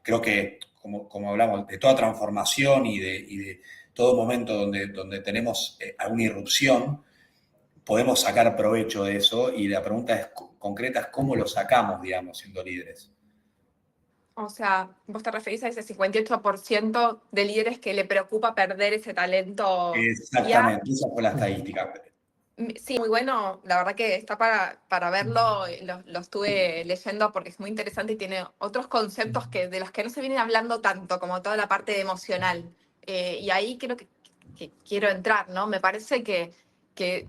creo que, como hablamos, de toda transformación y de todo momento donde tenemos alguna irrupción, podemos sacar provecho de eso y la pregunta es concreta es cómo lo sacamos, digamos, siendo líderes. O sea, vos te referís a ese 58% de líderes que le preocupa perder ese talento. Exactamente, esa fue la estadística. Sí, muy bueno. La verdad que está para verlo. Lo estuve leyendo porque es muy interesante y tiene otros conceptos de los que no se vienen hablando tanto, como toda la parte emocional. Y ahí creo que quiero entrar, ¿no? Me parece que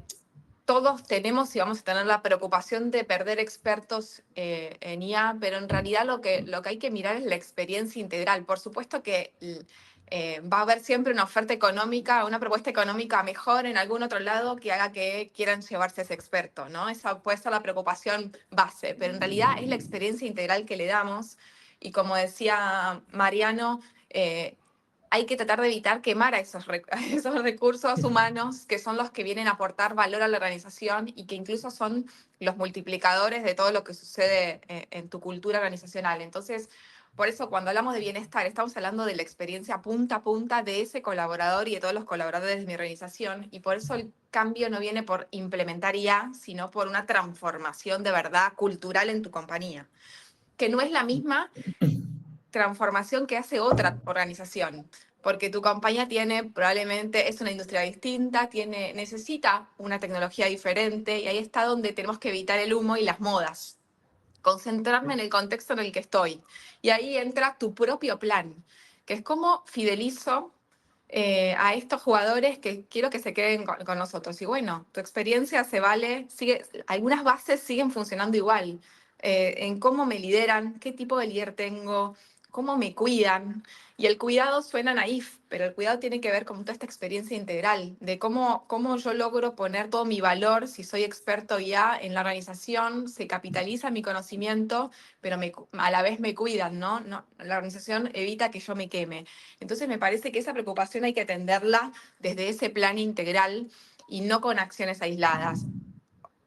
todos tenemos y vamos a tener la preocupación de perder expertos en IA, pero en realidad lo que hay que mirar es la experiencia integral. Por supuesto que va a haber siempre una oferta económica, una propuesta económica mejor en algún otro lado que haga que quieran llevarse a ese experto, ¿no? Esa puede ser la preocupación base, pero en realidad es la experiencia integral que le damos. Y como decía Mariano, hay que tratar de evitar quemar a a esos recursos humanos que son los que vienen a aportar valor a la organización y que incluso son los multiplicadores de todo lo que sucede en tu cultura organizacional. Entonces, por eso cuando hablamos de bienestar, estamos hablando de la experiencia punta a punta de ese colaborador y de todos los colaboradores de mi organización. Y por eso el cambio no viene por implementar IA, sino por una transformación de verdad cultural en tu compañía, que no es la misma transformación que hace otra organización, porque tu compañía probablemente es una industria distinta, necesita una tecnología diferente y ahí está donde tenemos que evitar el humo y las modas, concentrarme en el contexto en el que estoy. Y ahí entra tu propio plan, que es cómo fidelizo a estos jugadores que quiero que se queden con nosotros. Y bueno, tu experiencia se vale, algunas bases siguen funcionando igual. En cómo me lideran, qué tipo de líder tengo, cómo me cuidan. Y el cuidado suena naif, pero el cuidado tiene que ver con toda esta experiencia integral, de cómo yo logro poner todo mi valor, si soy experto ya en la organización, se capitaliza mi conocimiento, pero a la vez me cuidan, ¿no? La organización evita que yo me queme. Entonces me parece que esa preocupación hay que atenderla desde ese plan integral y no con acciones aisladas.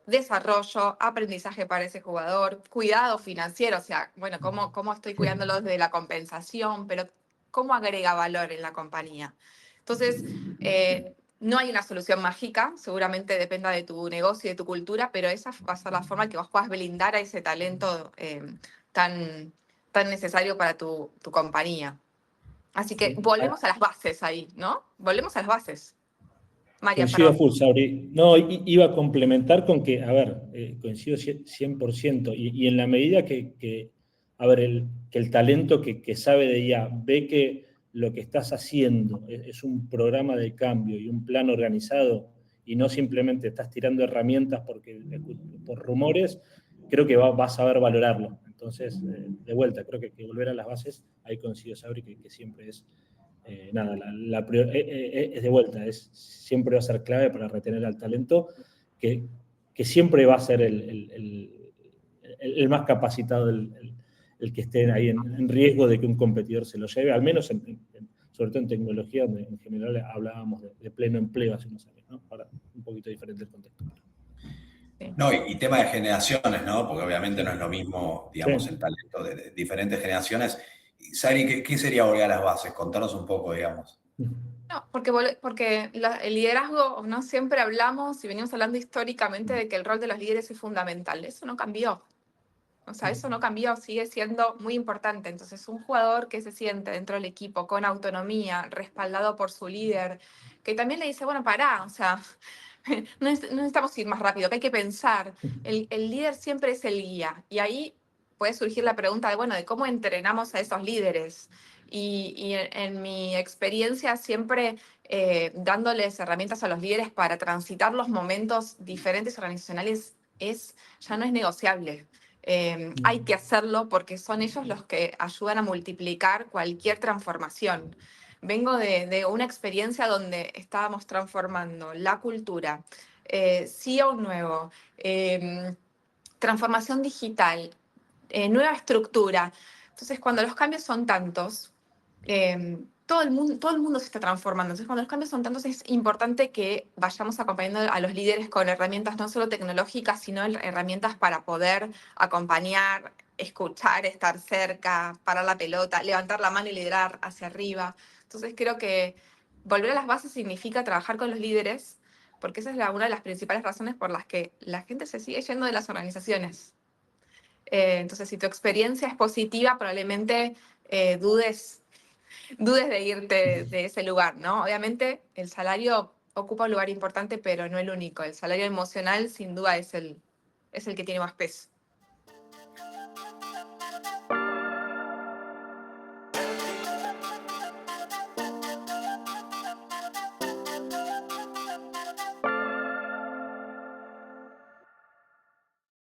Desarrollo, aprendizaje para ese jugador, cuidado financiero, o sea, bueno, cómo estoy cuidándolo desde la compensación, pero cómo agrega valor en la compañía. Entonces, no hay una solución mágica, seguramente dependa de tu negocio y de tu cultura, pero esa va a ser la forma en que vos puedas blindar a ese talento tan, tan necesario para tu compañía. Así que volvemos a las bases ahí, ¿no? Volvemos a las bases. María, Coincido perdón. full, Sabri. No, iba a complementar con que, a ver, coincido 100%, y en la medida a ver, que el talento que sabe de IA ve que lo que estás haciendo es un programa de cambio y un plan organizado y no simplemente estás tirando herramientas por rumores, creo que va a saber valorarlo. Entonces, de vuelta, creo que volver a las bases, ahí coincido, Sabri, que siempre es nada, es de vuelta, siempre va a ser clave para retener al talento, que siempre va a ser el más capacitado, el que esté ahí en riesgo de que un competidor se lo lleve, al menos sobre todo en tecnología, donde en general hablábamos de pleno empleo hace unos años, ¿no? Ahora un poquito diferente el contexto. No, y tema de generaciones, ¿no? Porque obviamente no es lo mismo, digamos, Sí. el talento de diferentes generaciones. Sari, ¿qué sería volver a las bases? Contanos un poco, digamos. No, porque el liderazgo, ¿no? Siempre hablamos y venimos hablando históricamente de que el rol de los líderes es fundamental. Eso no cambió. O sea, eso no cambió, sigue siendo muy importante. Entonces, un jugador que se siente dentro del equipo con autonomía, respaldado por su líder, que también le dice, bueno, pará, o sea, no necesitamos ir más rápido, que hay que pensar. El líder siempre es el guía. Y ahí puede surgir la pregunta de, bueno, de cómo entrenamos a esos líderes. Y en mi experiencia siempre dándoles herramientas a los líderes para transitar los momentos diferentes organizacionales ya no es negociable. Hay que hacerlo porque son ellos los que ayudan a multiplicar cualquier transformación. Vengo de una experiencia donde estábamos transformando la cultura, CEO nuevo, transformación digital, nueva estructura. Entonces, cuando los cambios son tantos, todo el mundo se está transformando. Entonces, cuando los cambios son tantos, es importante que vayamos acompañando a los líderes con herramientas no solo tecnológicas, sino herramientas para poder acompañar, escuchar, estar cerca, parar la pelota, levantar la mano y liderar hacia arriba. Entonces, creo que volver a las bases significa trabajar con los líderes, porque esa es una de las principales razones por las que la gente se sigue yendo de las organizaciones. Entonces, si tu experiencia es positiva, probablemente dudes de irte de ese lugar, ¿no? Obviamente el salario ocupa un lugar importante, pero no el único. El salario emocional sin duda es el que tiene más peso.